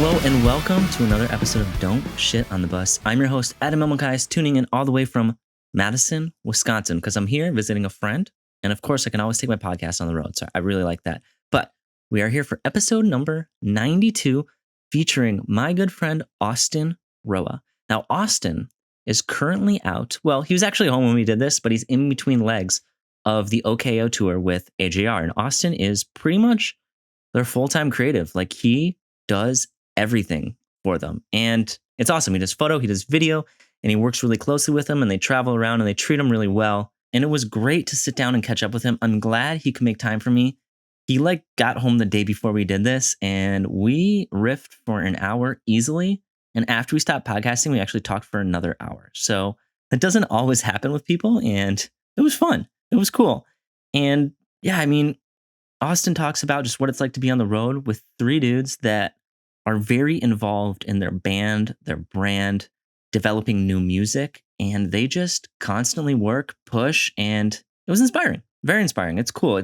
Hello and welcome to another episode of Don't Shit on the Bus. I'm your host, Adam Elmukais, tuning in all the way from Madison, Wisconsin, because I'm here visiting a friend. And of course, I can always take my podcast on the road, so I really like that. But we are here for episode number 92, featuring my good friend, Austin Roa. Now, Austin is currently out. Well, he was actually home when we did this, but he's in between legs of the OKO tour with AJR. And Austin is pretty much their full-time creative. Like, he does everything for them. And it's awesome. He does photo, he does video, and he works really closely with them, and they travel around and they treat him really well. And it was great to sit down and catch up with him. I'm glad he could make time for me. He got home the day before we did this, and we riffed for an hour easily. And after we stopped podcasting, we actually talked for another hour. So that doesn't always happen with people, and it was fun. It was cool. And yeah, I mean, Austin talks about just what it's like to be on the road with three dudes that are very involved in their band, their brand, developing new music, and they just constantly work, push, and it was inspiring. Very inspiring. It's cool.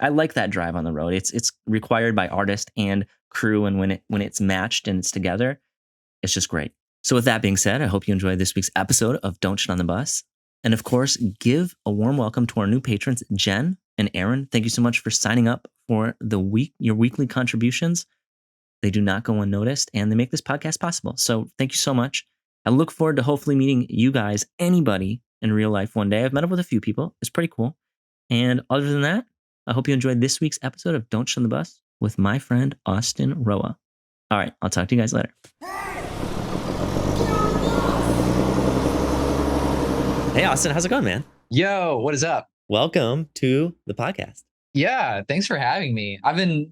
I like that drive on the road. It's required by artist and crew, and when it's matched and it's together, it's just great. So with that being said, I hope you enjoyed this week's episode of Don't Shit on the Bus. And of course, give a warm welcome to our new patrons, Jen and Aaron. Thank you so much for signing up for your weekly contributions. They do not go unnoticed, and they make this podcast possible. So thank you so much. I look forward to hopefully meeting you guys, anybody in real life one day. I've met up with a few people. It's pretty cool. And other than that, I hope you enjoyed this week's episode of Don't Shit on the Bus with my friend, Austin Roa. All right, I'll talk to you guys later. Hey, Austin, how's it going, man? Yo, what is up? Welcome to the podcast. Yeah, thanks for having me. I've been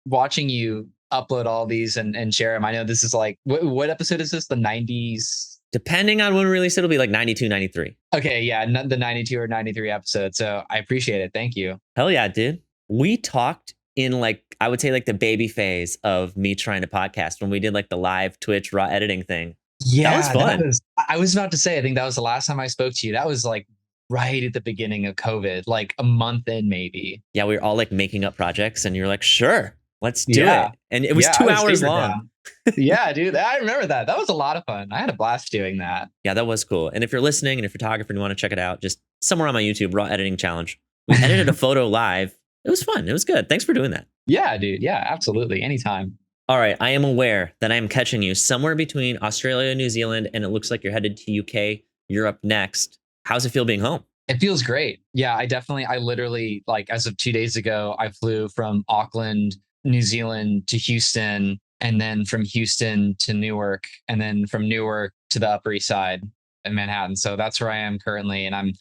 watching you upload all these and share them. I know this is what episode is this? The 90s? Depending on when we release it, it'll be like 92, 93. Okay, yeah, the 92 or 93 episode. So I appreciate it. Thank you. Hell yeah, dude. We talked in I would say the baby phase of me trying to podcast when we did the live Twitch raw editing thing. Yeah, that was fun. I was about to say, I think that was the last time I spoke to you. That was right at the beginning of COVID, a month in maybe. Yeah, we were all making up projects, and you're like, sure, let's do it. And it was 2 hours long. Yeah, dude, I remember that. That was a lot of fun. I had a blast doing that. Yeah, that was cool. And if you're listening and you're a photographer and you want to check it out, just somewhere on my YouTube, raw editing challenge. We edited a photo live. It was fun. It was good. Thanks for doing that. Yeah, dude. Yeah, absolutely. Anytime. All right. I am aware that I am catching you somewhere between Australia and New Zealand, and it looks like you're headed to UK. You're up next. How's it feel being home? It feels great. Yeah, I literally, as of 2 days ago, I flew from Auckland, New Zealand to Houston, and then from Houston to Newark, and then from Newark to the Upper East Side in Manhattan. So that's where I am currently. And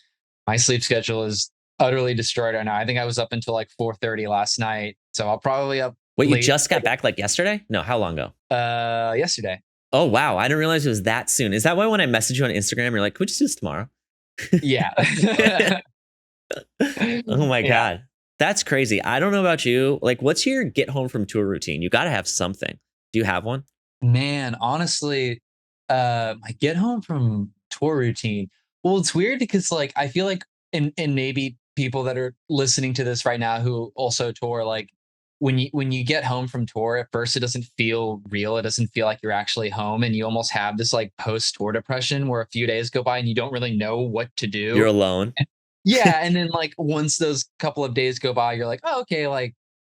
my sleep schedule is utterly destroyed right now. I think I was up until 4:30 last night. So I'll probably up. Wait, you just got back yesterday? No, how long ago? Yesterday. Oh, wow. I didn't realize it was that soon. Is that why when I messaged you on Instagram, you're like, could we just do this tomorrow? Yeah. Oh my God. That's crazy. I don't know about you. What's your get home from tour routine? You got to have something. Do you have one? Man, honestly, my get home from tour routine. Well, it's weird because I feel and maybe people that are listening to this right now who also tour, when you get home from tour, at first it doesn't feel real. It doesn't feel like you're actually home, and you almost have this post-tour depression where a few days go by and you don't really know what to do. You're alone. Yeah, and then once those couple of days go by, you're like, oh, okay,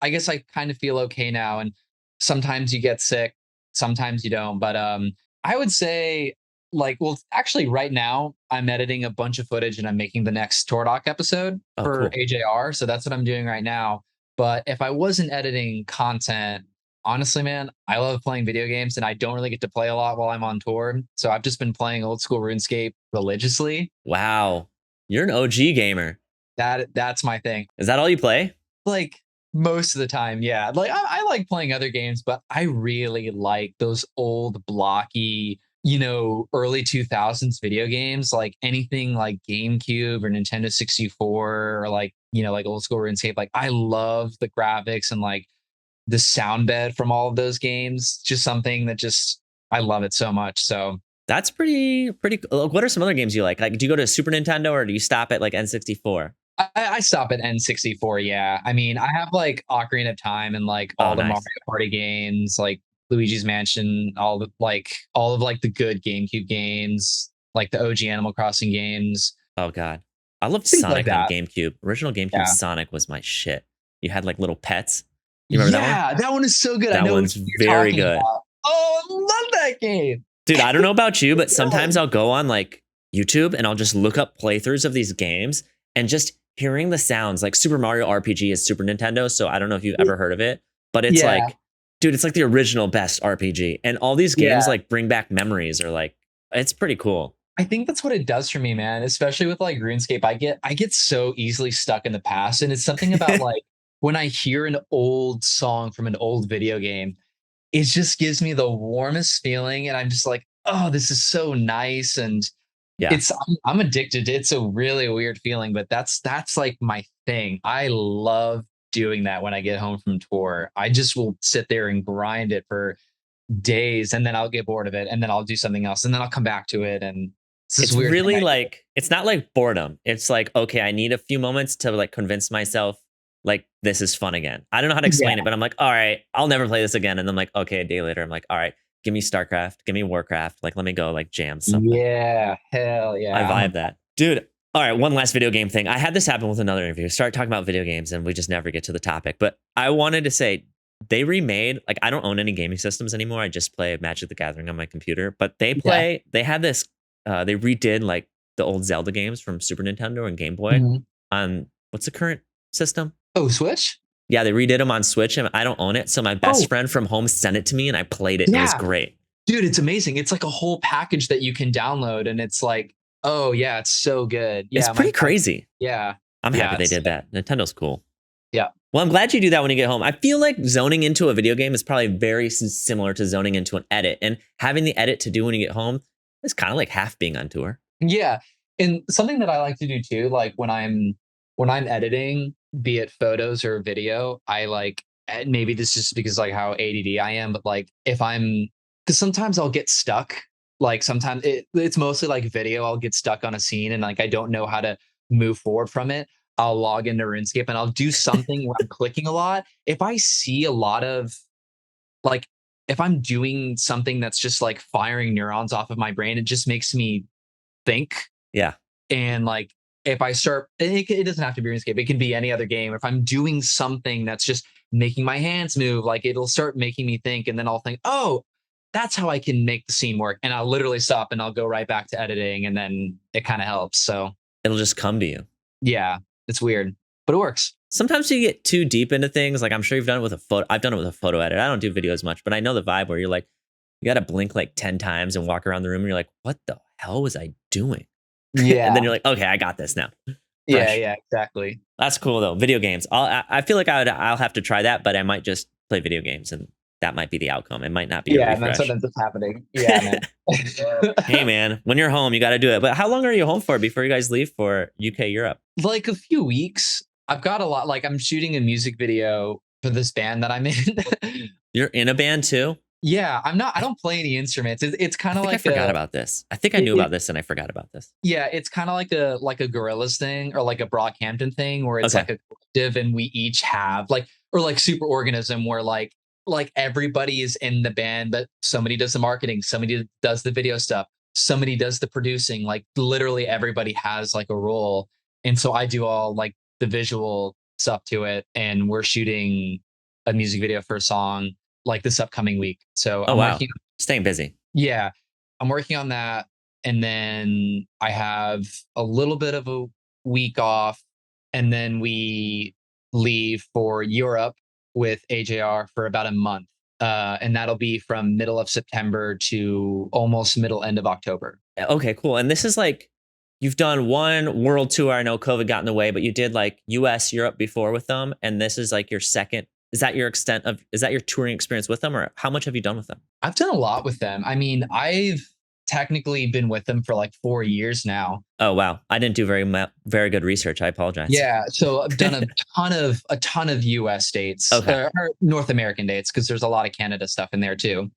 I guess I kind of feel okay now. And sometimes you get sick, sometimes you don't. But I would say actually right now I'm editing a bunch of footage and I'm making the next tour doc episode for cool. AJR. So that's what I'm doing right now. But if I wasn't editing content, honestly, man, I love playing video games, and I don't really get to play a lot while I'm on tour. So I've just been playing old school RuneScape religiously. Wow. You're an OG gamer. That's my thing. Is that all you play? Most of the time, yeah. I like playing other games, but I really like those old blocky, early 2000s video games, anything GameCube or Nintendo 64 or old school RuneScape. I love the graphics and the sound bed from all of those games. Just something that I love it so much. So that's pretty. What are some other games you like? Do you go to Super Nintendo or do you stop at N64? I stop at N64. Yeah. I mean, I have Ocarina of Time and all the nice. Mario Party games, Luigi's Mansion, all of like the good GameCube games, like the OG Animal Crossing games, Oh God, I loved things like Sonic on that. GameCube. Original GameCube Yeah. Sonic was my shit. You had like little pets. You remember that one? Yeah, that one is so good. I That know what one's you're very talking good. about. Oh, I love that game. Dude, I don't know about you, but sometimes Really? I'll go on like YouTube and I'll just look up playthroughs of these games and just hearing the sounds. Like Super Mario RPG is Super Nintendo, so I don't know if you've ever heard of it, but it's Yeah, like, dude, it's like the original best RPG. And all these games yeah. like bring back memories or like it's pretty cool. I think that's what it does for me, man. Especially with like RuneScape, I get so easily stuck in the past, and it's something about like when I hear an old song from an old video game, it just gives me the warmest feeling, and I'm just like, oh, this is so nice, and Yeah. I'm addicted. It's a really weird feeling, but that's like my thing. I love doing that when I get home from tour. I just will sit there and grind it for days, and then I'll get bored of it, and then I'll do something else, and then I'll come back to it, and it's this It's weird thing really I do. like it's not like boredom. It's like, okay, I need a few moments to like convince myself like this is fun again. I don't know how to Yeah, explain it, but I'm like, all right, I'll never play this again. And then like, okay, a day later, I'm like, all right, give me StarCraft, give me Warcraft. Like, let me go like jam something. yeah, hell I yeah. vibe that. Dude, all right, one last video game thing. I had this happen with another interview. Start talking about video games and we just never get to the topic. But I wanted to say they remade, like I don't own any gaming systems anymore. I just play Magic the Gathering on my computer. But Yeah. they had this, they redid like the old Zelda games from Super Nintendo and Game Boy Mhm. on what's the current system? Oh, Switch? Yeah, they redid them on Switch and I don't own it. So my best Oh, friend from home sent it to me and I played it and it was yeah. great. Dude, it's amazing. It's like a whole package that you can download, and it's like, oh yeah, it's so good. It's Yeah, pretty crazy. yeah. I'm happy Yeah, they it's did that. Nintendo's cool. yeah. Well, I'm glad you do that when you get home. I feel like zoning into a video game is probably very similar to zoning into an edit. And having the edit to do when you get home is kind of like half being on tour. Yeah. And something that I like to do too, like when I'm editing, be it photos or video, I like maybe this is because like how ADD I am, but like if I'm because sometimes I'll get stuck. Like sometimes it's mostly like video. I'll get stuck on a scene and like I don't know how to move forward from it. I'll log into RuneScape and I'll do something where I'm clicking a lot. If I see a lot of like if I'm doing something that's just like firing neurons off of my brain, it just makes me think. Yeah. And like if I start, it doesn't have to be RuneScape. It can be any other game. If I'm doing something that's just making my hands move, like it'll start making me think, and then I'll think, oh, that's how I can make the scene work. And I'll literally stop and I'll go right back to editing, and then it kind of helps. So It'll just come to you. yeah, it's weird, but it works. Sometimes you get too deep into things. Like I'm sure you've done it with a photo. I've done it with a photo edit. I don't do video as much, but I know the vibe where you're like, you got to blink like 10 times and walk around the room and you're like, what the hell was I doing? And Yeah, then you're like, okay, I got this now. yeah, Fresh. yeah, exactly. That's cool though. Video games. I feel like I'll have to try that, but I might just play video games and that might be the outcome. It might not be a Yeah, and that's what refresh. ends up happening. Yeah, Hey man. man, when you're home, you got to do it. But how long are you home for before you guys leave for UK Europe? Like a few weeks. I've got a lot. Like I'm shooting a music video for this band that I'm in. You're in a band too? Yeah, I'm not. I don't play any instruments. It's I kind of think I like forgot a. about this. I think I It, knew it, about this and I forgot about this. yeah, it's kind of like a Gorillas thing or like a Brockhampton thing where it's Okay. like a collective and we each have like or like Superorganism where like everybody is in the band, but somebody does the marketing, somebody does the video stuff, somebody does the producing. Like literally everybody has like a role, and so I do all like the visual stuff to it, and we're shooting a music video for a song like this upcoming week. So Oh I'm wow. working. Staying busy. Yeah, I'm working on that. And then I have a little bit of a week off. And then we leave for Europe with AJR for about a month. And that'll be from middle of September to almost middle end of October. Okay, cool. And this is like you've done one world tour. I know COVID got in the way, but you did like US, Europe before with them. And this is like your second. Is that your touring experience with them or how much have you done with them? I've done a lot with them. I mean, I've technically been with them for like 4 years now. Oh wow. I didn't do very good research. I apologize. Yeah, so I've done a ton of US dates Okay. or North American dates because there's a lot of Canada stuff in there too.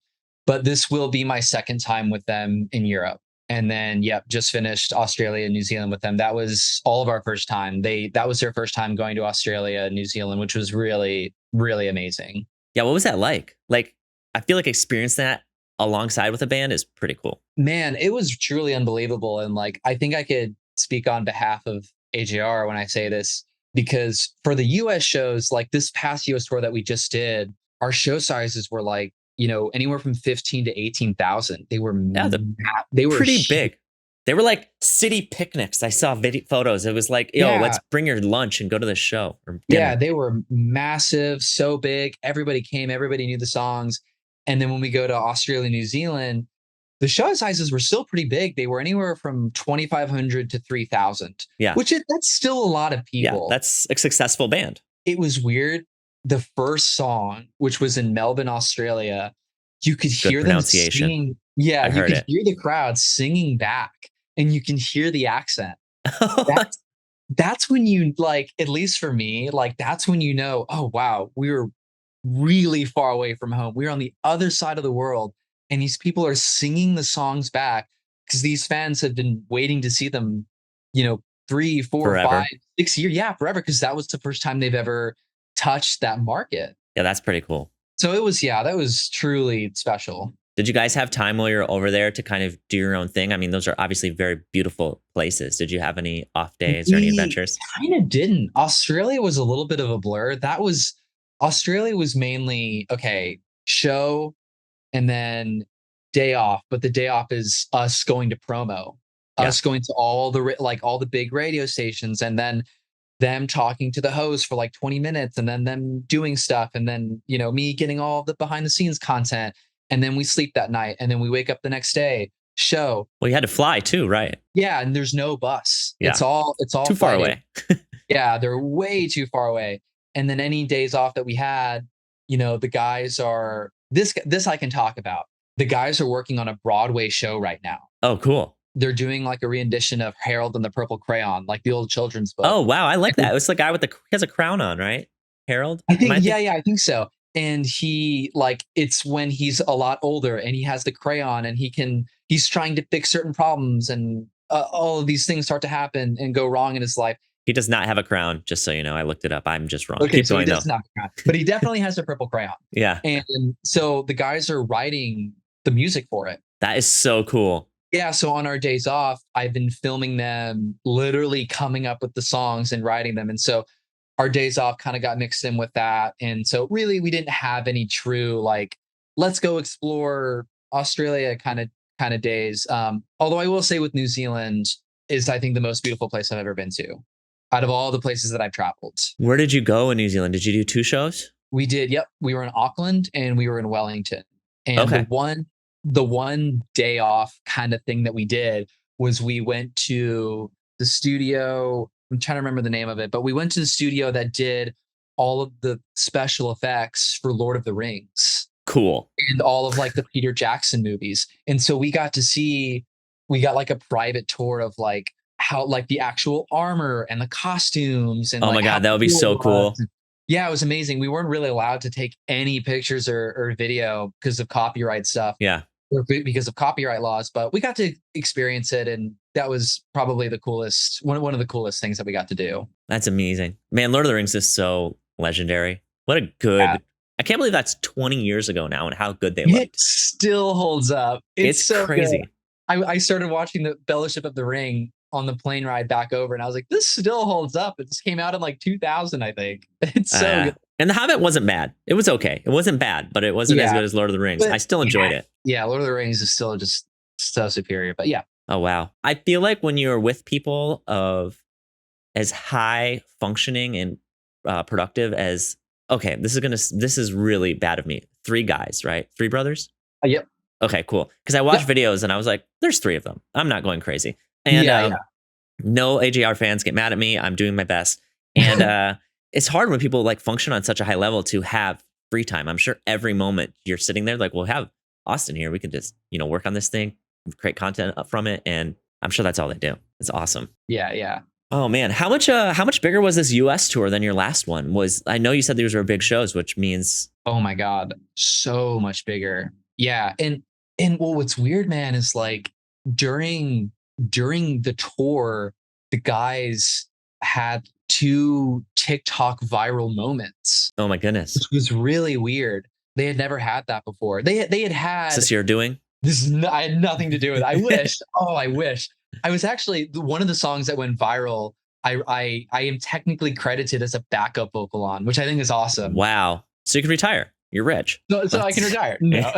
But this will be my second time with them in Europe. And then yep, just finished Australia and New Zealand with them. That was all of our first time. That was their first time going to Australia and New Zealand, which was really really amazing. Yeah, what was that like? Like I feel like experiencing that alongside with a band is pretty cool. Man, it was truly unbelievable. And like, I think I could speak on behalf of AJR when I say this, because for the US shows, like this past US tour that we just did, our show sizes were like, anywhere from 15 to 18,000. They were, Yeah, they were pretty huge. big. They were like city picnics. I saw photos. It was like, yo, let's Yeah. bring your lunch and go to the show or dinner. Yeah, they were massive, so big. Everybody came, everybody knew the songs. And then when we go to Australia, New Zealand, the show sizes were still pretty big. They were anywhere from 2,500 to 3,000, Yeah. that's still a lot of people. Yeah, that's a successful band. It was weird. The first song, which was in Melbourne, Australia, you could Good hear them pronunciation. singing. Yeah, I you heard could it. hear the crowd singing back, and you can hear the accent. That's when you like, at least for me, like that's when you know, oh wow, we were really far away from home. We were on the other side of the world, and these people are singing the songs back because these fans have been waiting to see them, 3, 4, Forever. 5, 6 years, yeah, forever, because that was the first time they've ever touched that market. Yeah, that's pretty cool. So it was, that was truly special. Did you guys have time while you're over there to kind of do your own thing? I mean, those are obviously very beautiful places. Did you have any off days or any adventures? Kind of didn't. Australia was a little bit of a blur. Australia was mainly, okay, show and then day off, but the day off is us going to promo, us going to all the big radio stations, and then them talking to the host for like 20 minutes, and then them doing stuff, and then me getting all the behind the scenes content, and then we sleep that night, and then we wake up the next day, show. Well, you had to fly too, right? Yeah, and there's no bus. Yeah. It's all too far away. Yeah, they're way too far away. And then any days off that we had, the guys are this I can talk about. The guys are working on a Broadway show right now. Oh, cool. They're doing like a rendition of Harold and the Purple Crayon, like the old children's book. Oh, wow. I like that. It's the guy with he has a crown on, right? Harold? I think, I think so. And he it's when he's a lot older and he has the crayon and he's trying to fix certain problems, and all of these things start to happen and go wrong in his life. He does not have a crown, just so you know. I looked it up. I'm just wrong. Okay, Keep so going, he does not have a crown, but he definitely has a purple crayon. Yeah. And so the guys are writing the music for it. That is so cool. Yeah, so on our days off, I've been filming them, literally coming up with the songs and writing them. And so our days off kind of got mixed in with that. And so really we didn't have any true like, let's go explore Australia kind of days. Although I will say with New Zealand is, I think, the most beautiful place I've ever been to out of all the places that I've traveled. Where did you go in New Zealand? Did you do 2 shows? We did. Yep. We were in Auckland and we were in Wellington. And Okay. the one day off kind of thing that we did was we went to the studio. I'm trying to remember the name of it, but we went to the studio that did all of the special effects for Lord of the Rings. Cool. And all of like the Peter Jackson movies. And so we got like a private tour of like how like the actual armor and the costumes. And oh my God, that would be so cool. Yeah, it was amazing. We weren't really allowed to take any pictures or video because of copyright stuff. Yeah. Or because of copyright laws, but we got to experience it. And that was probably the coolest, one of the coolest things that we got to do. That's amazing. Man, Lord of the Rings is so legendary. What a good, I can't believe that's 20 years ago now and how good they look. It still holds up. It's so crazy. Good. I started watching the Fellowship of the Ring on the plane ride back over, and I was like, this still holds up. It just came out in like 2000, I think. It's so good. And The Hobbit wasn't bad. It was okay. It wasn't bad, but it wasn't as good as Lord of the Rings. I still enjoyed it. Yeah, Lord of the Rings is still just so superior, but yeah. Oh, wow. I feel like when you're with people of as high functioning and productive as, okay, this is really bad of me. 3 guys, right? 3 brothers? Yep. Okay, cool. Because I watched videos and I was like, there's 3 of them. I'm not going crazy. And no AJR fans get mad at me. I'm doing my best. And it's hard when people like function on such a high level to have free time. I'm sure every moment you're sitting there like, we'll have Austin here. We can just, work on this thing, create content from it. And I'm sure that's all they do. It's awesome. Yeah, yeah. Oh man, how much bigger was this US tour than your last one? I know you said these were big shows, which means, oh my God, so much bigger. Yeah. And well, what's weird, man, is like during the tour, the guys had 2 TikTok viral moments. Oh my goodness. Which was really weird. They had never had that before. They had Is had this your doing? I had nothing to do with it. I wish. Oh, I wish. I was actually one of the songs that went viral. I am technically credited as a backup vocal on, which I think is awesome. Wow. So you can retire. You're rich. So I can That's retire. No.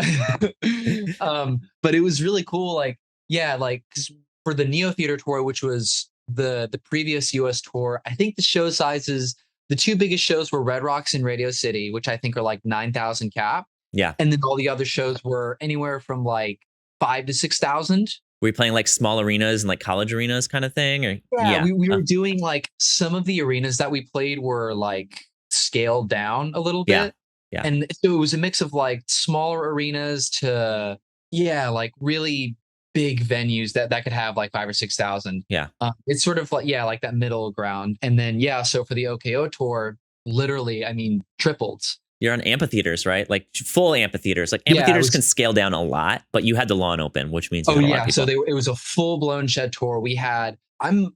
But it was really cool. Like, yeah, like 'cause for the Neo Theater tour, which was the previous US tour, I think the show sizes, the two biggest shows were Red Rocks and Radio City, which I think are like 9,000 cap. yeah. And then all the other shows were anywhere from like 5 to 6,000. Were you playing like small arenas and like college arenas kind of thing? Or Yeah, yeah. we were doing like some of the arenas that we played were like scaled down a little Yeah. bit. Yeah. And so it was a mix of like smaller arenas to, yeah, like really big venues that could have like 5 or 6,000. Yeah. It's sort of like, yeah, like that middle ground. And then, yeah, so for the OKO tour, literally, I mean, tripled. You're on amphitheaters, right? Like full amphitheaters. Like Yeah, it amphitheaters was. can scale down a lot, but you had the lawn open, which means you Oh had a lot of yeah, so people. it was a full blown shed tour. We had. I'm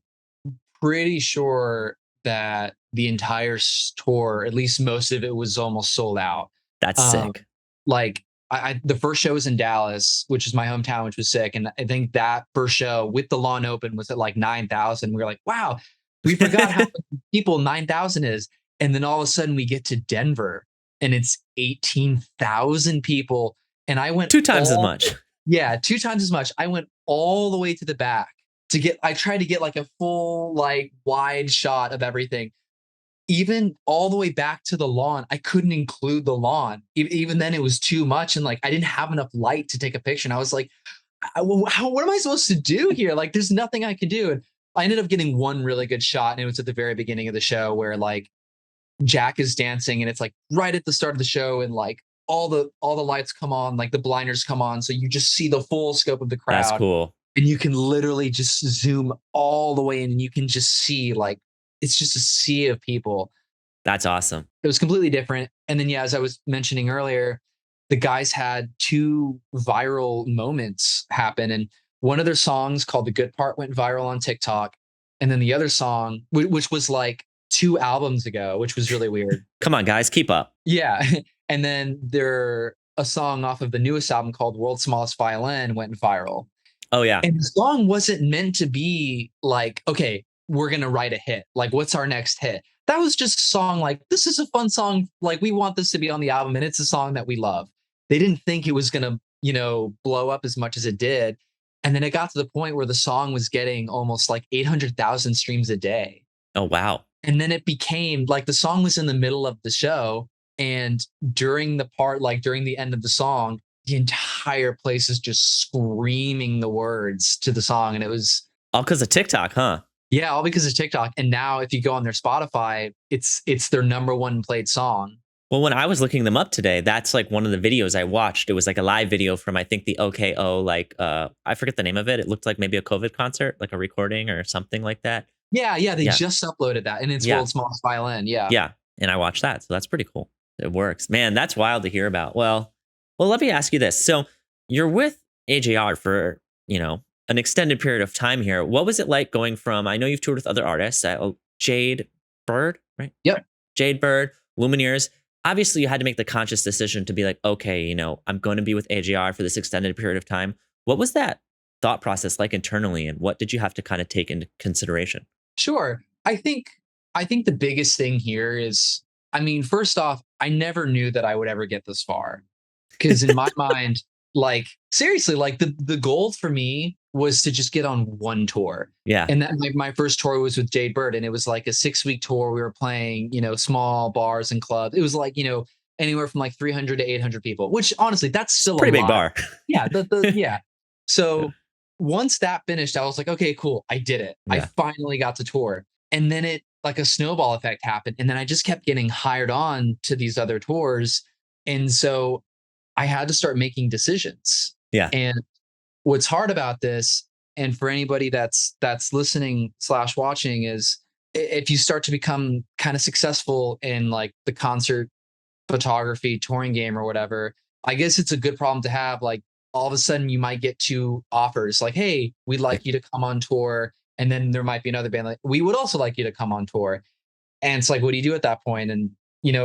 pretty sure that the entire tour, at least most of it, was almost sold out. That's Um, sick. like the first show was in Dallas, which is my hometown, which was sick, and I think that first show with the lawn open was at like 9,000. We were like, wow, we forgot how many people 9,000 is, and then all of a sudden we get to Denver, and it's 18,000 people, and I went Two times as all much. yeah, 2 times as much. I went all the way to the back to get I tried to get, like, a full, like, wide shot of everything. Even all the way back to the lawn, I couldn't include the lawn. Even then, it was too much, and, like, I didn't have enough light to take a picture, and I was like, what am I supposed to do here? Like, there's nothing I can do." And I ended up getting one really good shot, and it was at the very beginning of the show where, like, Jack is dancing, and it's, like, right at the start of the show, and, like, all the lights come on, like, the blinders come on, so you just see the full scope of the That's crowd, cool. and you can literally just zoom all the way in, and you can just see, like, it's just a sea of people. That's awesome. It was completely different. And then, yeah, as I was mentioning earlier, the guys had two viral moments happen. And one of their songs called The Good Part went viral on TikTok. And then the other song, which was like 2 albums ago, which was really weird. Come on, guys, keep up. Yeah. And then a song off of the newest album called World's Smallest Violin went viral. Oh yeah. And the song wasn't meant to be like, okay, we're going to write a hit. Like, what's our next hit? That was just a song like, this is a fun song. Like, we want this to be on the album, and it's a song that we love. They didn't think it was going to, blow up as much as it did. And then it got to the point where the song was getting almost like 800,000 streams a day. Oh wow. And then it became like the song was in the middle of the show. And during the part, like during the end of the song, the entire place is just screaming the words to the song. And it was, All because of TikTok, huh? yeah, all because of TikTok. And now if you go on their Spotify, it's their number one played song. Well, when I was looking them up today, that's like one of the videos I watched. It was like a live video from, I think, the OKO, like, I forget the name of it. It looked like maybe a COVID concert, like a recording or something like that. Yeah, they Yeah. just uploaded that, and it's Yeah. World's Smallest Violin. Yeah. Yeah. And I watched that. So that's pretty cool. It works. Man, that's wild to hear about. Well, let me ask you this. So you're with AJR for, an extended period of time here. What was it like going from, I know you've toured with other artists, Jade Bird, right? Yep. Jade Bird, Lumineers. Obviously, you had to make the conscious decision to be like, okay, I'm going to be with AJR for this extended period of time. What was that thought process like internally, and what did you have to kind of take into consideration? Sure. I think the biggest thing here is, I mean, first off, I never knew that I would ever get this far. Because in my mind, like, seriously, like the goal for me was to just get on one tour. Yeah. And that my first tour was with Jade Bird, and it was like a 6-week tour. We were playing, small bars and clubs. It was like, anywhere from like 300 to 800 people, which honestly, that's still Pretty a big lot. bar. Yeah. Yeah. So once that finished, I was like, okay, cool. I did it. I Yeah. finally got to tour. And then it, like, a snowball effect happened. And then I just kept getting hired on to these other tours. And so I had to start making decisions. Yeah. And what's hard about this, and for anybody that's listening / watching, is if you start to become kind of successful in like the concert photography touring game or whatever, I guess it's a good problem to have. Like, all of a sudden you might get 2 offers like, hey, we'd like you to come on tour. And then there might be another band like, we would also like you to come on tour. And it's like, what do you do at that point? And,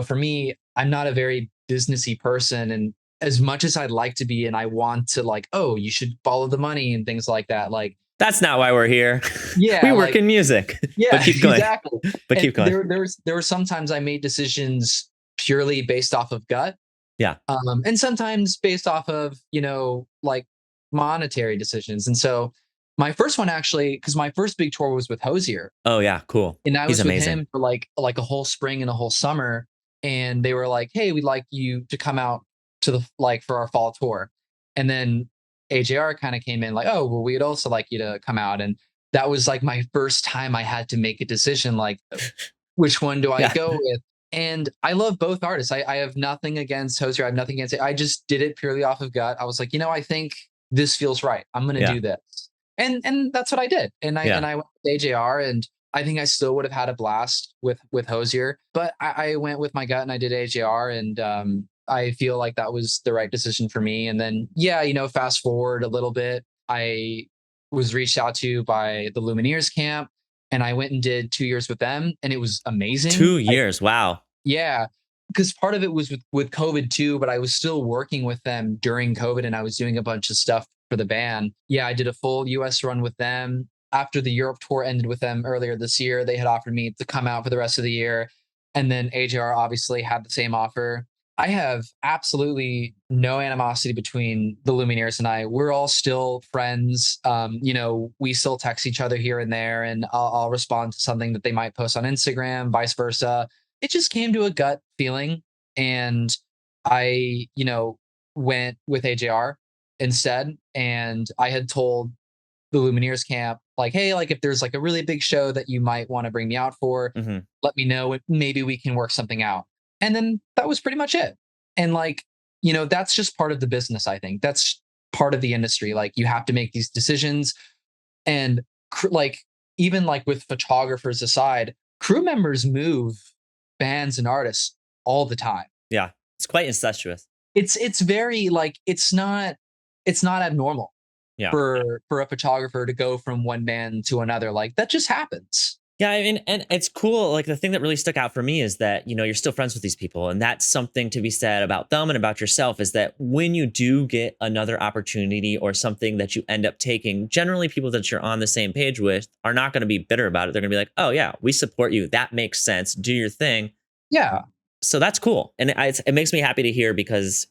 for me, I'm not a very businessy person. And as much as I'd like to be, and I want to like, oh, you should follow the money and things like that. Like, That's not why we're here. We yeah, work like, in music. But yeah, keep going. exactly. But And keep going. there were sometimes I made decisions purely based off of gut, Yeah. and sometimes based off of, like monetary decisions. And so my first one actually, because my first big tour was with Hosier, Oh yeah, cool. and I He's was with amazing. him for like a whole spring and a whole summer. And they were like, "Hey, we'd like you to come out to the for our fall tour." And then AJR kind of came in like, "Oh, well, we'd also like you to come out." And that was like my first time I had to make a decision, like, which one do I Yeah. go with? And I love both artists. I have nothing against Hozier. I have nothing against it. I just did it purely off of gut. I was like, I think this feels right. I'm gonna Yeah. do this. And that's what I did. And I Yeah. went with AJR, and I think I still would have had a blast with Hozier, but I went with my gut and I did AJR, and I feel like that was the right decision for me. And then yeah, fast forward a little bit, I was reached out to by the Lumineers camp, and I went and did 2 years with them, and it was amazing. 2 years. Wow. Yeah, because part of it was with COVID too, but I was still working with them during COVID, and I was doing a bunch of stuff for the band. Yeah, I did a full US run with them. After the Europe tour ended with them earlier this year, they had offered me to come out for the rest of the year. And then AJR obviously had the same offer. I have absolutely no animosity between the Lumineers and I. We're all still friends. We still text each other here and there, and I'll respond to something that they might post on Instagram, vice versa. It just came to a gut feeling, and I, went with AJR instead. And I had told the Lumineers camp, like, hey, like if there's like a really big show that you might want to bring me out for, Hmm. let me know. Maybe we can work something out. And then that was pretty much it. And like, that's just part of the business. I think that's part of the industry. Like you have to make these decisions. And like, even like with photographers aside, crew members move bands and artists all the time. Yeah. It's quite incestuous. It's very like it's not abnormal Yeah. for a photographer to go from one band to another. Like that just happens. Yeah, I mean, and it's cool. Like the thing that really stuck out for me is that, you're still friends with these people. And that's something to be said about them and about yourself, is that when you do get another opportunity or something that you end up taking, generally people that you're on the same page with are not going to be bitter about it. They're going to be like, oh yeah, we support you. That makes sense. Do your thing. Yeah. So that's cool. And it makes me happy to hear because,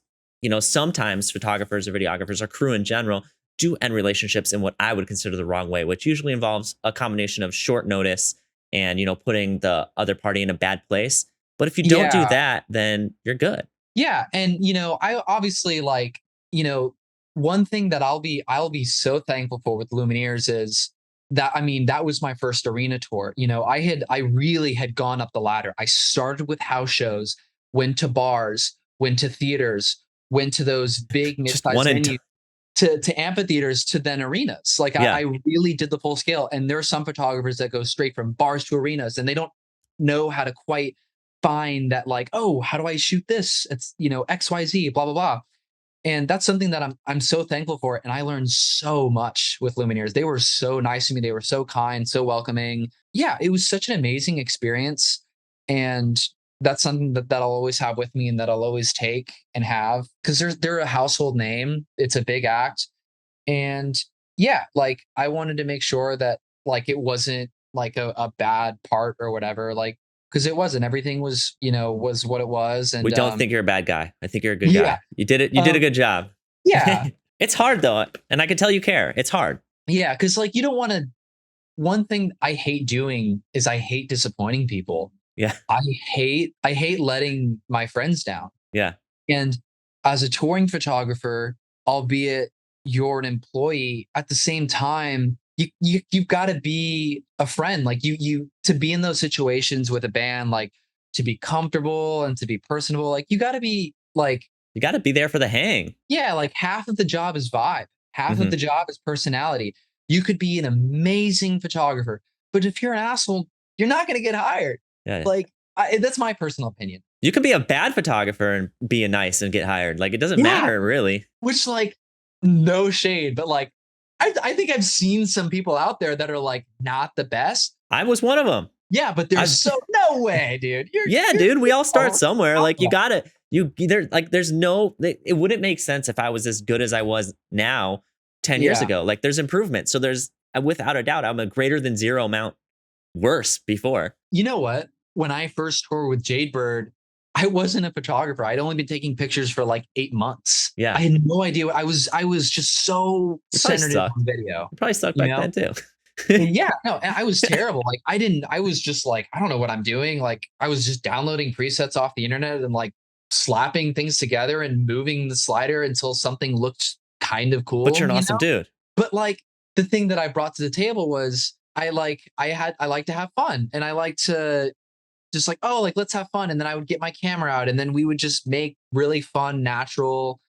sometimes photographers or videographers or crew in general do end relationships in what I would consider the wrong way, which usually involves a combination of short notice and, putting the other party in a bad place. But if you don't do Yeah. that, then you're good. Yeah. And I obviously like, one thing that I'll be so thankful for with Lumineers is that, I mean, that was my first arena tour. I really had gone up the ladder. I started with house shows, went to bars, went to theaters, went to those big Just mid-sized one and venues, to amphitheaters, to then arenas. Like Yeah. I really did the full scale. And there are some photographers that go straight from bars to arenas, and they don't know how to quite find that, like, oh, how do I shoot this? It's XYZ, blah blah blah. And that's something that I'm so thankful for. And I learned so much with Lumineers. They were so nice to me. They were so kind, so welcoming. Yeah, it was such an amazing experience. And that's something that I'll always have with me and that I'll always take and have, because they're a household name. It's a big act. And yeah, like I wanted to make sure that like it wasn't like a bad part or whatever. Like, because it wasn't. Everything was what it was. We And don't think you're a bad guy. I think you're a good yeah. guy. You did it. You did a Um, good job. yeah. It's hard though. And I can tell you care. It's hard. Yeah, because like you don't want to. One thing I hate doing is I hate disappointing people. Yeah. I hate letting my friends down. Yeah. And as a touring photographer, albeit you're an employee, at the same time, you've got to be a friend. Like you to be in those situations with a band, like to be comfortable and to be personable. Like you got to be like, You got to be there for the hang. yeah, like half of the job is vibe, half of Mhm. the job is personality. You could be an amazing photographer, but if you're an asshole, you're not going to get hired. Yeah. Like that's my personal opinion. You can be a bad photographer and be a nice and get hired. Like it doesn't Yeah. matter really. Which like no shade, but like I think I've seen some people out there that are like not the best. I was one of them. Yeah, but there's no way, dude. Yeah, dude. We all start somewhere. Like you gotta there's no, it wouldn't make sense if I was as good as I was now 10 years Yeah. ago. Like there's improvement. So there's, without a doubt, I'm a greater than zero amount worse before. You know what? When I first toured with Jadebird, I wasn't a photographer. I'd only been taking pictures for like 8 months. Yeah. I had no idea. I was just so You probably centered in sucked. on video. You probably sucked You back know? then too. And yeah, no, and I was terrible. Like I was just like, I don't know what I'm doing. Like I was just downloading presets off the internet and like slapping things together and moving the slider until something looked kind of cool. But you're an you awesome know? dude. But like the thing that I brought to the table was I like to have fun, and I like to just like, oh, like let's have fun. And then I would get my camera out, and then we would just make really fun, natural,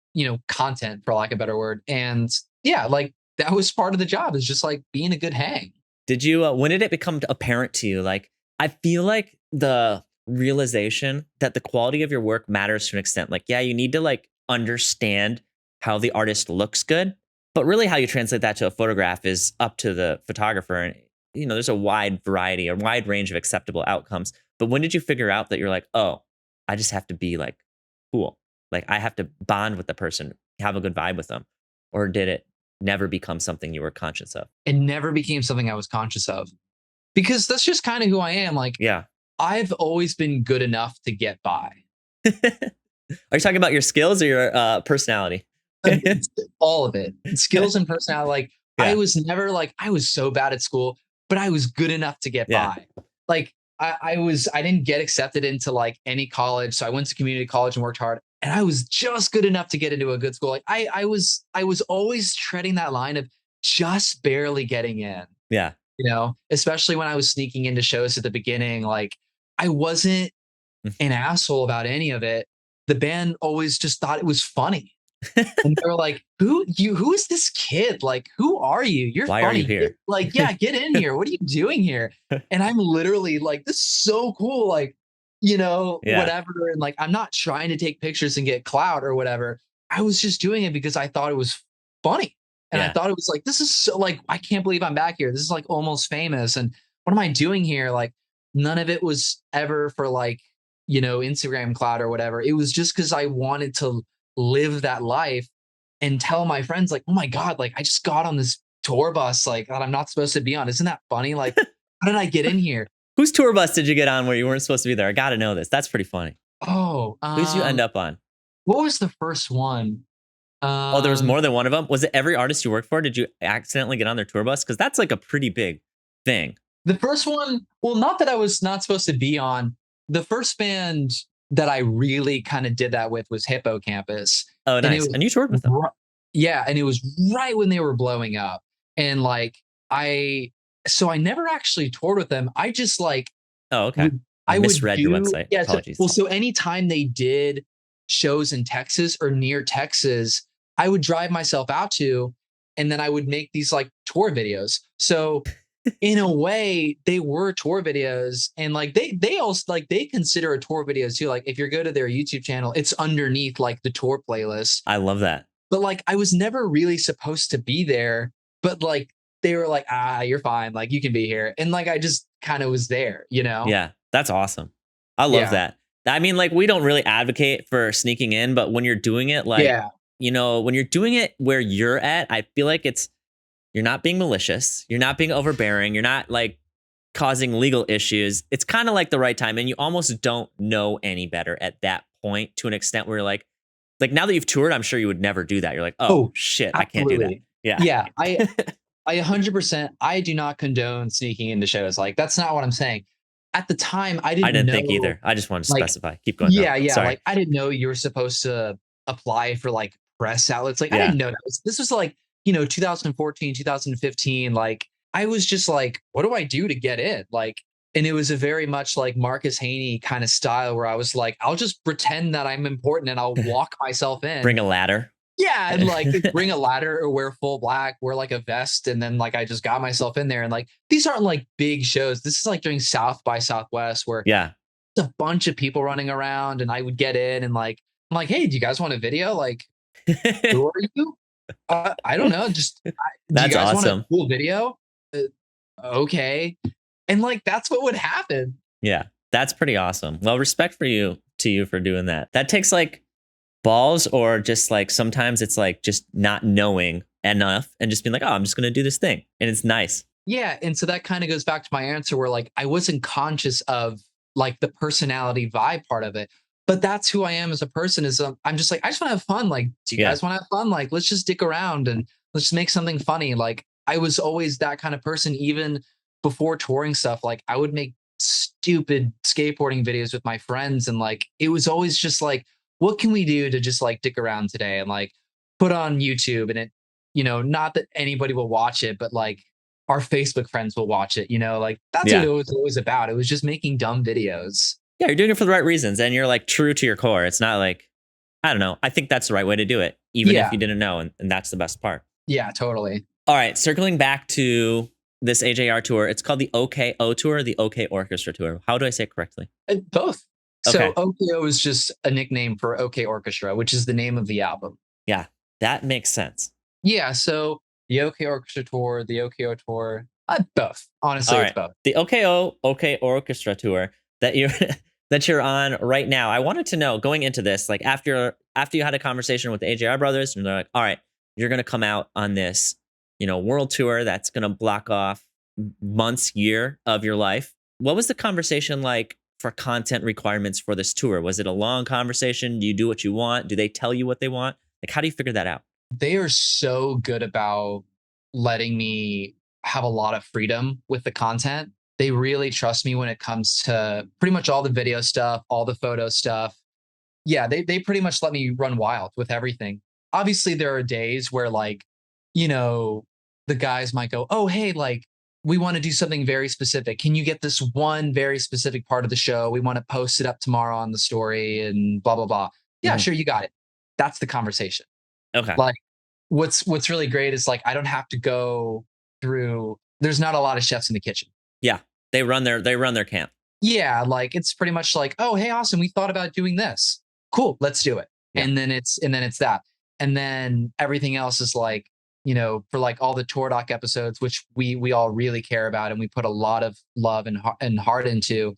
content, for lack of a better word. And yeah, like that was part of the job, is just like being a good hang. Did you, when did it become apparent to you? Like, I feel like the realization that the quality of your work matters to an extent. Like, yeah, you need to like understand how the artist looks good, but really how you translate that to a photograph is up to the photographer. And, there's a wide range of acceptable outcomes. But when did you figure out that you're like, oh, I just have to be like cool? Like I have to bond with the person, have a good vibe with them. Or did it never become something you were conscious of? It never became something I was conscious of, because that's just kind of who I am. Like, Yeah. I've always been good enough to get by. Are you talking about your skills or your personality? All of it, skills and personality. Like Yeah. I was never like, I was so bad at school, but I was good enough to get Yeah. by. Like I didn't get accepted into like any college. So I went to community college and worked hard, and I was just good enough to get into a good school. Like I was always treading that line of just barely getting in, Yeah. especially when I was sneaking into shows at the beginning. Like I wasn't an asshole about any of it. The band always just thought it was funny. And they were like, who is this kid? Like, who are you? You're Why funny. are you here? Like, yeah, get in here. What are you doing here? And I'm literally like, this is so cool. Like, Yeah. whatever. And like, I'm not trying to take pictures and get clout or whatever. I was just doing it because I thought it was funny. And I Yeah. thought it was like, this is so like, I can't believe I'm back here. This is like almost famous. And what am I doing here? Like, none of it was ever for like, Instagram clout or whatever. It was just because I wanted to live that life and tell my friends like, oh my God, like I just got on this tour bus like that I'm not supposed to be on. Isn't that funny? Like, how did I get in here? Whose tour bus did you get on where you weren't supposed to be there? I got to know this. That's pretty funny. Oh, Who'd you end up on? What was the first one? Oh, there was more than one of them. Was it every artist you worked for? Did you accidentally get on their tour bus? Because that's like a pretty big thing. The first one, well, not that I was not supposed to be on. The first band that I really kind of did that with was Hippos Campus. Oh, nice. And you toured with them. Yeah, and it was right when they were blowing up. And like so I never actually toured with them. I just like, oh, okay. I misread your website. Yeah, apologies. So anytime they did shows in Texas or near Texas, I would drive myself out to, and then I would make these like tour videos. So in a way, they were tour videos, and like they also like they consider a tour video too. Like if you go to their YouTube channel, it's underneath like the tour playlist. I love that. But like I was never really supposed to be there, but like they were like, you're fine, like you can be here. And like I just kind of was there, Yeah, that's awesome. I love that. I mean, like we don't really advocate for sneaking in, but when you're doing it, like when you're doing it where you're at, I feel like you're not being malicious. You're not being overbearing. You're not like causing legal issues. It's kind of like the right time. And you almost don't know any better at that point, to an extent where you're like now that you've toured, I'm sure you would never do that. You're like, oh shit, absolutely. I can't do that. Yeah. Yeah. I 100%, I do not condone sneaking into shows. Like that's not what I'm saying. At the time, I didn't know, think either. I just wanted to specify. Keep going. Yeah. Sorry. Like I didn't know you were supposed to apply for like press outlets. Like I didn't know that. This was like, 2014, 2015. Like I was just like, what do I do to get in? Like, and it was a very much like Marcus Haney kind of style where I was like, I'll just pretend that I'm important and I'll walk myself in. Bring a ladder. Yeah. And like bring a ladder or wear full black, wear like a vest. And then like I just got myself in there. And like these aren't like big shows. This is like during South by Southwest where there's a bunch of people running around, and I would get in and like, I'm like, hey, do you guys want a video? Like, who are you? I don't know. Just do That's you guys awesome. want a cool video? Okay. And like that's what would happen. Yeah, that's pretty awesome. Well, respect for you to you for doing that. That takes like balls, or just like sometimes it's like just not knowing enough and just being like, oh, I'm just going to do this thing. And it's nice. Yeah. And so that kind of goes back to my answer where like I wasn't conscious of like the personality vibe part of it. But that's who I am as a person is I'm just like, I just want to have fun. Like, do you Yeah. guys want to have fun? Like, let's just dick around and let's just make something funny. Like I was always that kind of person, even before touring stuff. Like I would make stupid skateboarding videos with my friends. And like, it was always just like, what can we do to just like dick around today and like put on YouTube and it, not that anybody will watch it, but like our Facebook friends will watch it, like that's what it was always about. It was just making dumb videos. Yeah, you're doing it for the right reasons, and you're like true to your core. It's not like, I don't know. I think that's the right way to do it, even if you didn't know, and that's the best part. Yeah, totally. All right, circling back to this AJR tour, it's called the OKO tour, the OK Orchestra tour. How do I say it correctly? Both. Okay. So OKO is just a nickname for OK Orchestra, which is the name of the album. Yeah, that makes sense. Yeah, so the OK Orchestra tour, the OKO tour, both. Honestly, it's both. The OKO OK Orchestra tour that you're on right now. I wanted to know, going into this, like after you had a conversation with the AJR brothers, and they're like, all right, you're going to come out on this, world tour that's going to block off months, year of your life. What was the conversation like for content requirements for this tour? Was it a long conversation? Do you do what you want? Do they tell you what they want? Like, how do you figure that out? They are so good about letting me have a lot of freedom with the content. They really trust me when it comes to pretty much all the video stuff, all the photo stuff. Yeah, they pretty much let me run wild with everything. Obviously, there are days where like, the guys might go, oh, hey, like, we want to do something very specific. Can you get this one very specific part of the show? We want to post it up tomorrow on the story and blah, blah, blah. Yeah, sure, you got it. That's the conversation. Okay. Like, what's really great is like, I don't have to go through, there's not a lot of chefs in the kitchen. Yeah, they run their camp. Yeah, like it's pretty much like, oh, hey, awesome, we thought about doing this. Cool, let's do it. Yeah. And then it's that. And then everything else is like, for like all the tour doc episodes, which we all really care about and we put a lot of love and heart into.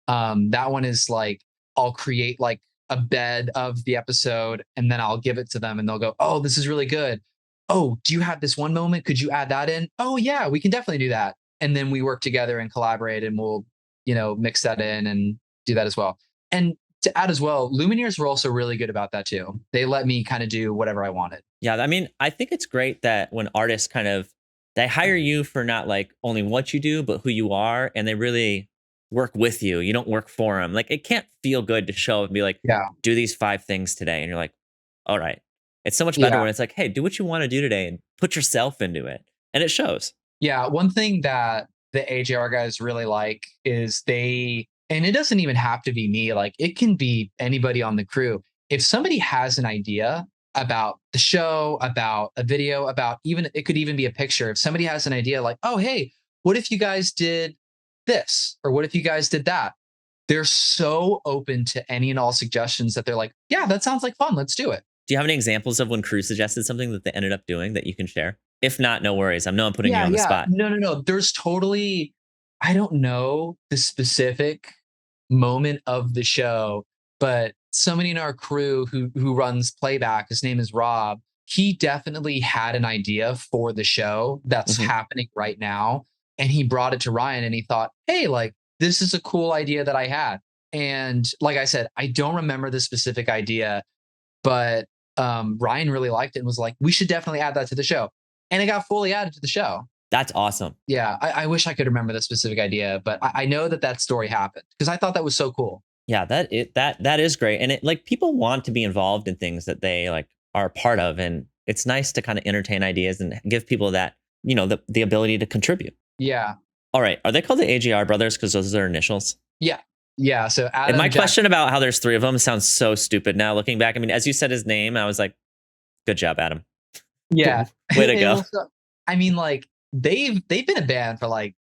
That one is like, I'll create like a bed of the episode and then I'll give it to them and they'll go, oh, this is really good. Oh, do you have this one moment? Could you add that in? Oh yeah, we can definitely do that. And then we work together and collaborate and we'll, mix that in and do that as well. And to add as well, Lumineers were also really good about that too. They let me kind of do whatever I wanted. Yeah, I mean, I think it's great that when artists they hire you for not like only what you do, but who you are, and they really work with you. You don't work for them. Like, it can't feel good to show up and be like, do these 5 things today. And you're like, all right. It's so much better when it's like, hey, do what you want to do today and put yourself into it. And it shows. Yeah. One thing that the AJR guys really like is and it doesn't even have to be me. Like, it can be anybody on the crew. If somebody has an idea about the show, about a video, it could even be a picture. If somebody has an idea like, oh, hey, what if you guys did this? Or what if you guys did that? They're so open to any and all suggestions that they're like, yeah, that sounds like fun. Let's do it. Do you have any examples of when crew suggested something that they ended up doing that you can share? If not, no worries. I'm putting you on the spot. No. There's totally, I don't know the specific moment of the show, but somebody in our crew who runs playback, his name is Rob. He definitely had an idea for the show that's happening right now. And he brought it to Ryan and he thought, hey, like, this is a cool idea that I had. And like I said, I don't remember the specific idea, but Ryan really liked it and was like, we should definitely add that to the show. And it got fully added to the show. That's awesome. Yeah. I wish I could remember the specific idea, but I know that story happened because I thought that was so cool. Yeah, that is great. And it, like, people want to be involved in things that they like are a part of. And it's nice to kind of entertain ideas and give people that, the ability to contribute. Yeah. All right. Are they called the AJR brothers because those are their initials? Yeah. Yeah. So Adam, and my question about how there's 3 of them sounds so stupid now looking back. I mean, as you said his name, I was like, good job, Adam. Yeah. Way to go. Also, I mean, like, they've been a band for like,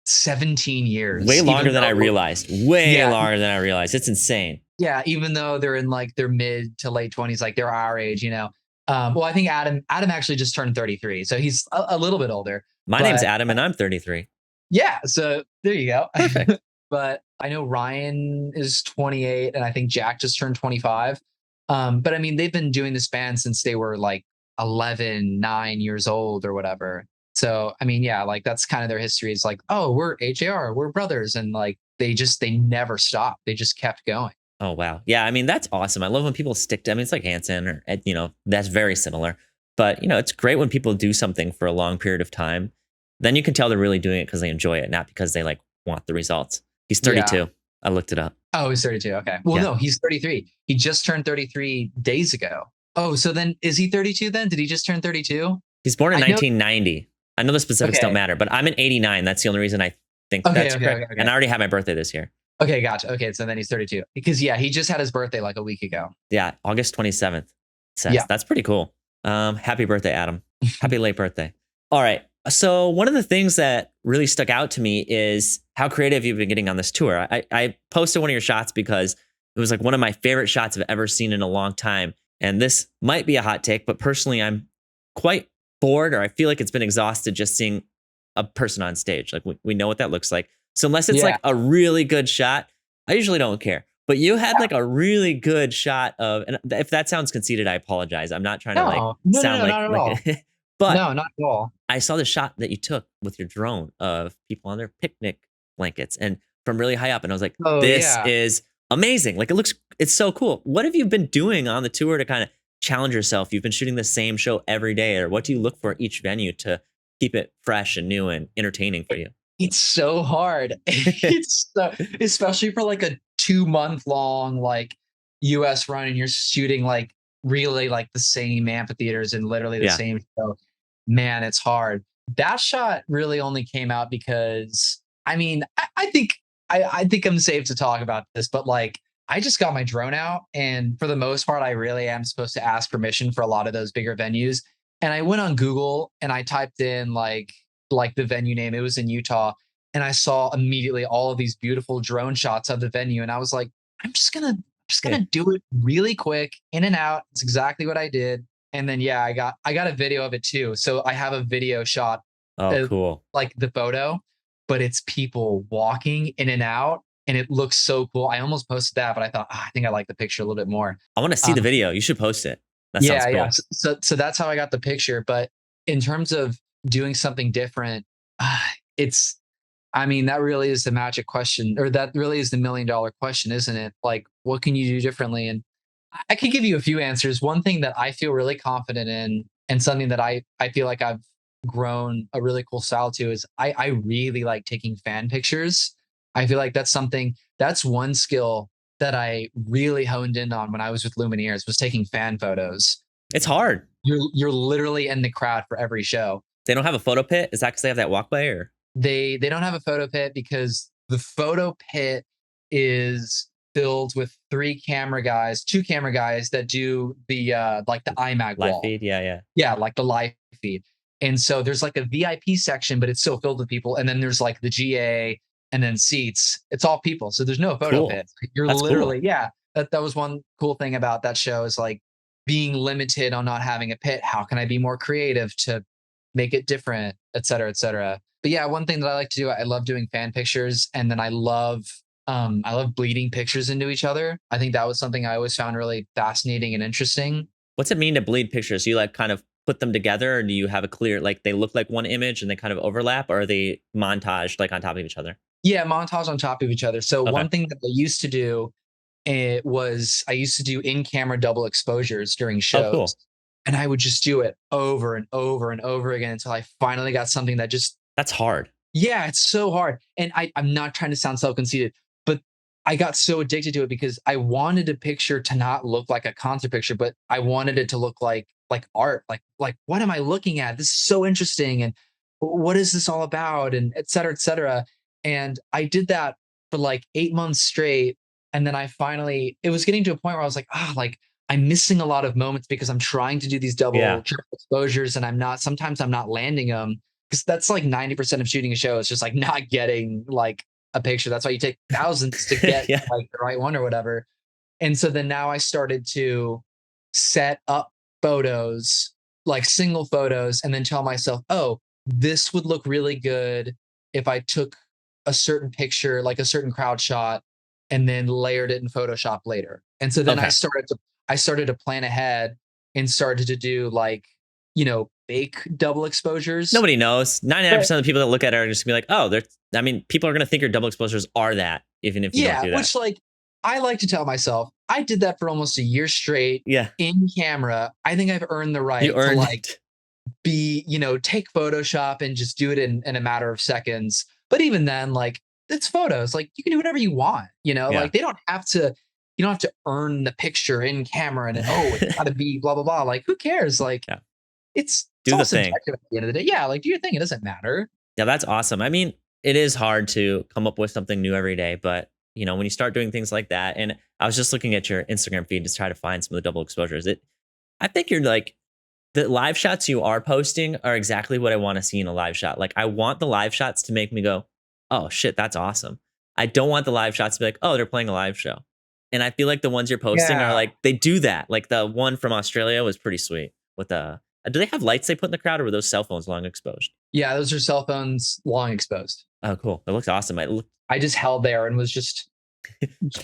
17 years. Way longer than I realized. Longer than I realized. It's insane. Yeah. Even though they're in like their mid to late 20s, like they're our age, Well, I think Adam actually just turned 33. So he's a little bit older. My name's Adam and I'm 33. Yeah. So there you go. Perfect. But I know Ryan is 28 and I think Jack just turned 25. But I mean, they've been doing this band since they were like 11, 9 years old or whatever. So, I mean, yeah, like that's kind of their history. It's like, oh, we're AJR, we're brothers. And like they never stopped. They just kept going. Oh wow. Yeah, I mean that's awesome. I love when people stick to, I mean it's like Hanson or that's very similar. But it's great when people do something for a long period of time. Then you can tell they're really doing it because they enjoy it, not because they like want the results. He's Yeah. 32. I looked it up. Oh, he's 32. Okay. Well, Yeah. no, he's 33. He just turned 33 days ago. Oh, so then is he 32 then? Did he just turn 32? He's born in I know. 1990. I know the specifics don't Okay. matter, but I'm in 89. That's the only reason I think Okay. that's Okay. correct. Okay. And Okay. I already had my birthday this year. Okay. Gotcha. Okay. So then he's 32 because yeah, he just had his birthday like a week ago. Yeah, August 27th it says. Yeah. That's pretty cool. Happy birthday, Adam. Happy late birthday. All right. So one of the things that really stuck out to me is how creative you've been getting on this tour. I posted one of your shots because it was like one of my favorite shots I've ever seen in a long time. And this might be a hot take, but personally, I'm quite bored, or I feel like it's been exhausted just seeing a person on stage. Like we know what that looks like. So unless it's Yeah. like a really good shot, I usually don't care. But you had like a really good shot of, and if that sounds conceited, I apologize. I'm not trying to like No, no, no, sound no, not at all. but No, not at all. I saw the shot that you took with your drone of people on their picnic blankets and from really high up. And I was like, Oh this yeah. is amazing. Like it's so cool. What have you been doing on the tour to kind of challenge yourself? You've been shooting the same show every day, or what do you look for at each venue to keep it fresh and new and entertaining for you? It's so hard. It's so, especially for like a 2 month long like US run and you're shooting like really like the same amphitheaters and literally the Yeah. same show. Man, it's hard. That shot really only came out because I mean, I think I'm safe to talk about this, but like I just got my drone out and for the most part I really am supposed to ask permission for a lot of those bigger venues. And I went on Google and I typed in like the venue name. It was in Utah. And I saw immediately all of these beautiful drone shots of the venue. And I was like, I'm just Yeah. gonna do it really quick, in and out. It's exactly what I did. And then yeah, I got a video of it too. So I have a video shot Oh, of cool. like the photo, but it's people walking in and out. And it looks so cool. I almost posted that, but I thought, I think I like the picture a little bit more. I want to see the Um, video. You should post it. That sounds yeah, yeah. cool. So that's how I got the picture. But in terms of doing something different, uh, it's I mean, that really is the magic question, or that really is the $1,000,000 question, isn't it? Like, what can you do differently? And I could give you a few answers. One thing that I feel really confident in, and something that I feel like I've grown a really cool style to, is I really like taking fan pictures. I feel like that's one skill that I really honed in on when I was with Lumineers was taking fan photos. It's hard. You're literally in the crowd for every show. They don't have a photo pit. Is that because they have that walkway or? They don't have a photo pit because the photo pit is filled with two camera guys that do the like the IMAG Live wall. feed? Yeah, yeah. Yeah, like the live feed. And so there's like a VIP section, but it's still filled with people. And then there's like the GA and then seats. It's all people. So there's no photo Cool. pit. You're That's literally, cool. yeah. That was one cool thing about that show is like being limited on not having a pit. How can I be more creative to make it different, et cetera, et cetera. But yeah, one thing that I like to do, I love doing fan pictures, and then I love bleeding pictures into each other. I think that was something I always found really fascinating and interesting. What's it mean to bleed pictures? Do you like kind of put them together, or do you have a clear, like they look like one image and they kind of overlap, or are they montaged like on top of each other? Yeah, montage on top of each other. So Okay. one thing that I used to do I used to do in-camera double exposures during Oh, shows. cool. And I would just do it over and over and over again until I finally got something that just That's hard. yeah, it's so hard. And I'm not trying to sound self-conceited, but I got so addicted to it because I wanted a picture to not look like a concert picture, but I wanted it to look like art. Like what am I looking at? This is so interesting. And what is this all about? And et cetera, et cetera. And I did that for like 8 months straight. And then it was getting to a point where I was like, like I'm missing a lot of moments because I'm trying to do these Yeah. triple exposures and sometimes I'm not landing them because that's like 90% of shooting a show is just like not getting like a picture. That's why you take thousands to get Yeah. like the right one or whatever. And so then now I started to set up photos, like single photos, and then tell myself, oh, this would look really good if I took a certain picture, like a certain crowd shot, and then layered it in Photoshop later. And so then Okay. I started to plan ahead and started to do like, fake double exposures. Nobody knows. 99% But of the people that look at it are just gonna be like, oh, I mean, people are gonna think your double exposures are that, even if you don't yeah, do that. which like I like to tell myself, I did that for almost a year straight Yeah. in camera. I think I've earned the You right to earned like it. take Photoshop and just do it in a matter of seconds. But even then, like it's photos. Like you can do whatever you want, Yeah. like you don't have to earn the picture in camera and oh, it's gotta be blah blah blah. Like who cares? Like Yeah. it's Do all the thing. subjective at the end of the day. Yeah, like do your thing. It doesn't matter. Yeah, that's awesome. I mean, it is hard to come up with something new every day, but when you start doing things like that, and I was just looking at your Instagram feed to try to find some of the double exposures. I think you're like the live shots you are posting are exactly what I want to see in a live shot. Like I want the live shots to make me go, "Oh shit, that's awesome." I don't want the live shots to be like, "Oh, they're playing a live show." And I feel like the ones you're posting are Yeah. like they do that. Like the one from Australia was pretty sweet with the do they have lights they put in the crowd or were those cell phones long exposed? Yeah, those are cell phones long exposed. Oh, cool. It looks awesome. I just held there and was just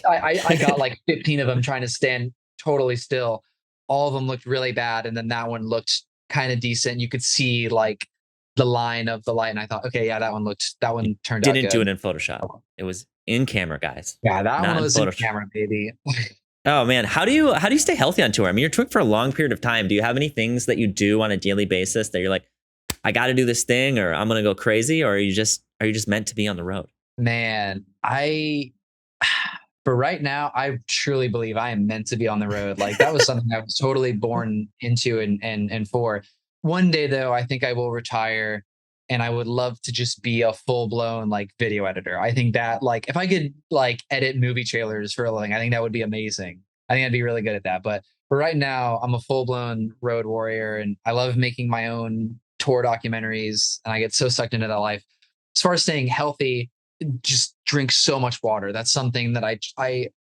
I got like 15 of them trying to stand totally still. All of them looked really bad, and then that one looked kind of decent. You could see like the line of the light, and I thought, okay, yeah, that one turned out didn't do good. it in Photoshop. It was in camera, guys. Yeah, that Not one in was in Photoshop. camera, baby. Oh man, how do you stay healthy on tour? I mean, you're touring for a long period of time. Do you have any things that you do on a daily basis that you're like, I got to do this thing, or I'm gonna go crazy, or are you just meant to be on the road? Man, I for right now, I truly believe I am meant to be on the road. Like that was something I was totally born into and for. One day though, I think I will retire and I would love to just be a full-blown like video editor. I think that like if I could like edit movie trailers for a living, I think that would be amazing. I think I'd be really good at that. But for right now, I'm a full-blown road warrior and I love making my own tour documentaries and I get so sucked into that life. As far as staying healthy, just drink so much water. That's something that I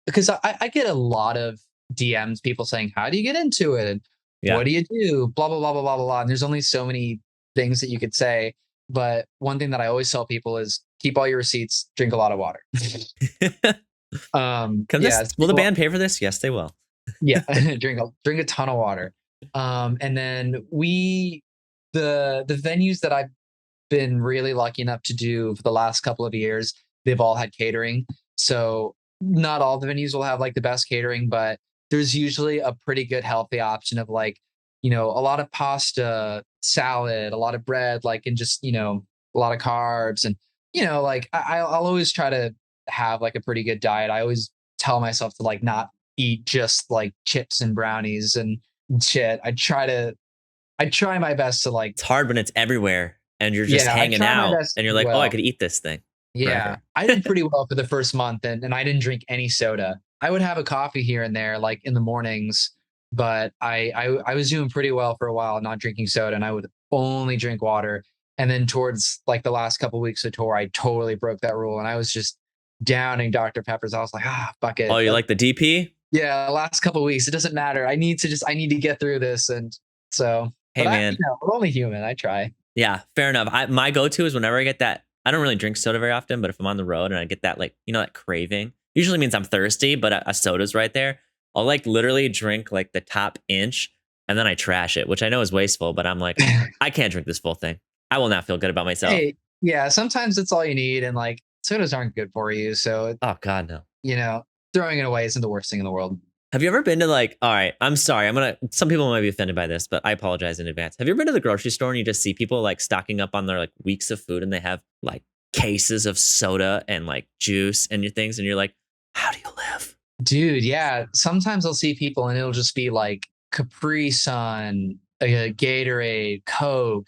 because I get a lot of DMs, people saying, "How do you get into it? And Yeah. what do you do?" Blah blah blah blah blah blah. Blah. And there's only so many things that you could say. But one thing that I always tell people is keep all your receipts, drink a lot of water. Yeah, Will the band pay for this? Yes, they will. yeah, drink a ton of water. And then the venues that I've been really lucky enough to do for the last couple of years, they've all had catering. So not all the venues will have like the best catering, but there's usually a pretty good healthy option of like, a lot of pasta, salad, a lot of bread, like, and just, a lot of carbs. And, like I'll always try to have like a pretty good diet. I always tell myself to like not eat just like chips and brownies and shit. I try my best to like, It's hard when it's everywhere and you're just yeah, I hanging try my out best and to you're do like, oh, I well. could eat this thing Yeah, forever. I did pretty well for the first month, and I didn't drink any soda. I would have a coffee here and there, like in the mornings, but I was doing pretty well for a while, not drinking soda, and I would only drink water. And then towards like the last couple weeks of tour, I totally broke that rule, and I was just downing Dr. Peppers. I was like, fuck Oh, it. you like the DP? Yeah, last couple weeks, it doesn't matter. I need to get through this, and so. Hey, But man. we're only human. I try. Yeah, fair enough. My go-to is whenever I get that, I don't really drink soda very often, but if I'm on the road and I get that, like, that craving, usually means I'm thirsty, but a soda's right there. I'll like literally drink like the top inch and then I trash it, which I know is wasteful, but I'm like, I can't drink this full thing. I will not feel good about myself. Hey, yeah, sometimes it's all you need, and like sodas aren't good for you. So, Oh, God, no. throwing it away isn't the worst thing in the world. Have you ever been to like, all right, I'm sorry. Some people might be offended by this, but I apologize in advance. Have you ever been to the grocery store and you just see people like stocking up on their like weeks of food and they have like cases of soda and like juice and your things and you're like, how do you live? Dude, yeah. Sometimes I'll see people and it'll just be like Capri Sun, Gatorade, Coke,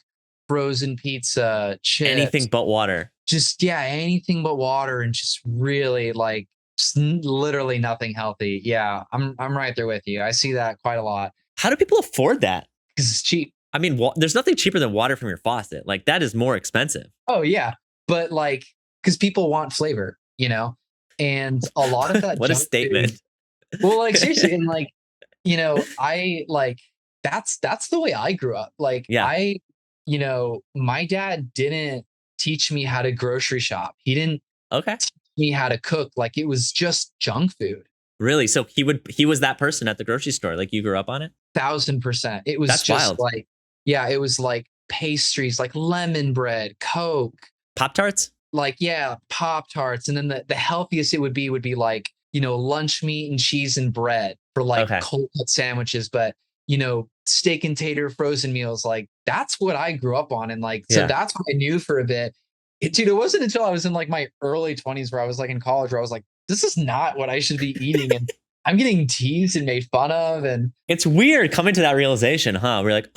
frozen pizza, Anything chips, but water. just yeah, anything but water, and just really like just literally nothing healthy. Yeah, I'm right there with you. I see that quite a lot How do people afford that? because it's cheap. I mean, there's nothing cheaper than water from your faucet. Like that is more expensive. Oh yeah, but like because people want flavor, and a lot of that What a junk statement. food. Well, like seriously, and like I like that's the way I grew up. Like Yeah. my dad didn't teach me how to grocery shop. He didn't Okay. Me how to cook like it was just junk food. Really? So he was that person at the grocery store. Like you grew up on it? 1000%. It was That's just wild. like, yeah, it was like pastries, like lemon bread, Coke, Pop-Tarts? like, yeah, Pop-Tarts. And then the healthiest it would be like, you know, lunch meat and cheese and bread for like Okay. cold cut sandwiches. But, you know, steak and tater frozen meals, like that's what I grew up on. And like, so Yeah. that's what I knew for a bit. Dude, it wasn't until I was in like my early 20s where I was like in college where I was like, this is not what I should be eating. And I'm getting teased and made fun of. And It's weird coming to that realization, huh? We're like,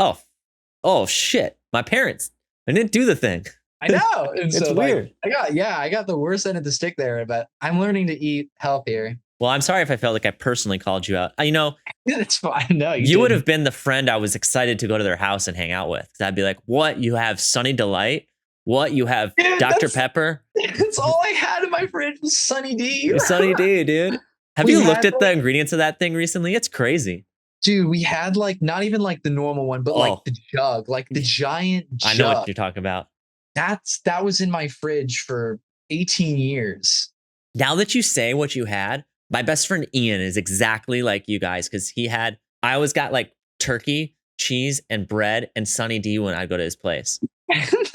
oh shit, my parents, I didn't do the thing. I know. And It's so weird. like I got the worst end of the stick there, but I'm learning to eat healthier. Well, I'm sorry if I felt like I personally called you out. You know, It's fine. No, you would didn't. have been the friend I was excited to go to their house and hang out with. 'Cause I'd be like, what? You have Sunny Delight? What? You have Dude, Dr. Pepper? That's all I had in my fridge was Sunny D. Sunny D, dude. Have We you had looked at like- the ingredients of that thing recently? It's crazy. Dude, we had like not even like the normal one, but Oh. like the jug, like the giant jug. I know what you're talking about. That was in my fridge for 18 years. Now that you say what you had, my best friend Ian is exactly like you guys because I always got like turkey, cheese, and bread and Sunny D when I go to his place.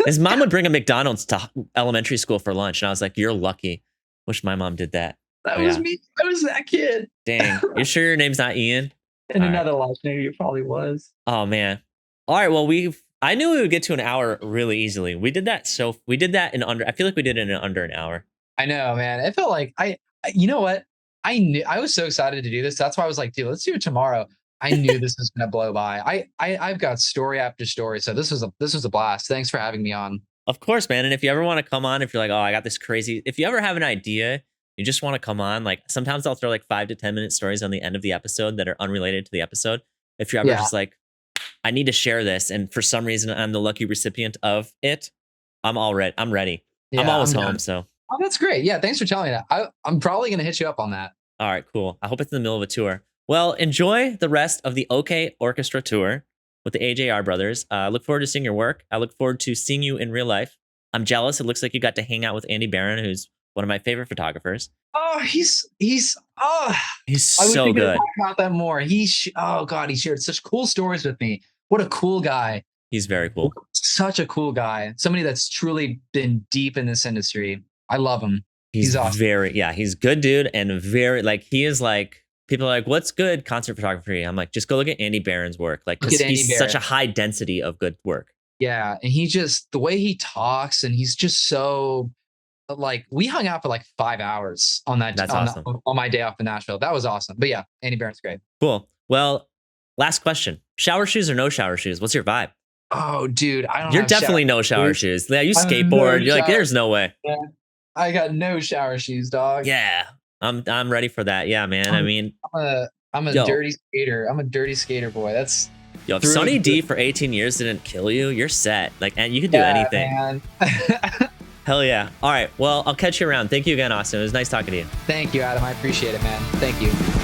His mom would bring a McDonald's to elementary school for lunch, and I was like, "You're lucky." Wish my mom did that. That Oh, was yeah. me. I was that kid. Dang, you sure your name's not Ian? In All right. another life, maybe it probably was. Oh man. All right. Well, I knew we would get to an hour really easily. We did that in under. I feel like we did it in under an hour. I know, man. It felt like you know what? I was so excited to do this. That's why I was like, dude, let's do it tomorrow. I knew this was gonna blow by. I've got story after story. So this was a blast. Thanks for having me on. Of course, man. And if you ever want to come on, if you're like, oh, I got this crazy. If you ever have an idea, you just want to come on. Like sometimes I'll throw like 5 to 10 minute stories on the end of the episode that are unrelated to the episode. If you're ever just like, I need to share this, and for some reason I'm the lucky recipient of it, I'm ready. I'm Yeah, always I'm home. down. So Oh, that's great. Yeah, thanks for telling me that. I'm probably gonna hit you up on that. all right, cool. I hope it's in the middle of a tour. Well, enjoy the rest of the OK Orchestra tour with the AJR brothers. Look forward to seeing your work. I look forward to seeing you in real life. I'm jealous. It looks like you got to hang out with Andy Barron, who's one of my favorite photographers. Oh, he's He's I wish so we could good. talk about that more. Oh god, he shared such cool stories with me. What a cool guy. He's very cool. Such a cool guy. Somebody that's truly been deep in this industry. I love him. He's awesome. he's good dude and very like he is like people are like, what's good concert photography? I'm like, just go look at Andy Barron's work. Like, Look because at Andy he's such a Barron. high density of good work. Yeah, and he just the way he talks, and he's just so like we hung out for like 5 hours on that. That's on, awesome. on my day off in Nashville. That was awesome. But yeah, Andy Barron's great. Cool. Well, last question: shower shoes or no shower shoes? What's your vibe? Oh, dude, I don't. You're have definitely shower no shower shoes. shoes. Yeah, you I have no skateboard. You're like, shower- there's no way. Yeah, I got no shower shoes, dog. Yeah, I'm ready for that. Yeah, man. I mean, I'm a Yo. dirty skater. I'm a dirty skater boy. That's yo, if through Sunny and D through. for 18 years didn't kill you, you're set. Like, and you can do Yeah, anything. man. Hell yeah. All right. Well, I'll catch you around. Thank you again, Austin. It was nice talking to you. Thank you, Adam. I appreciate it, man. Thank you.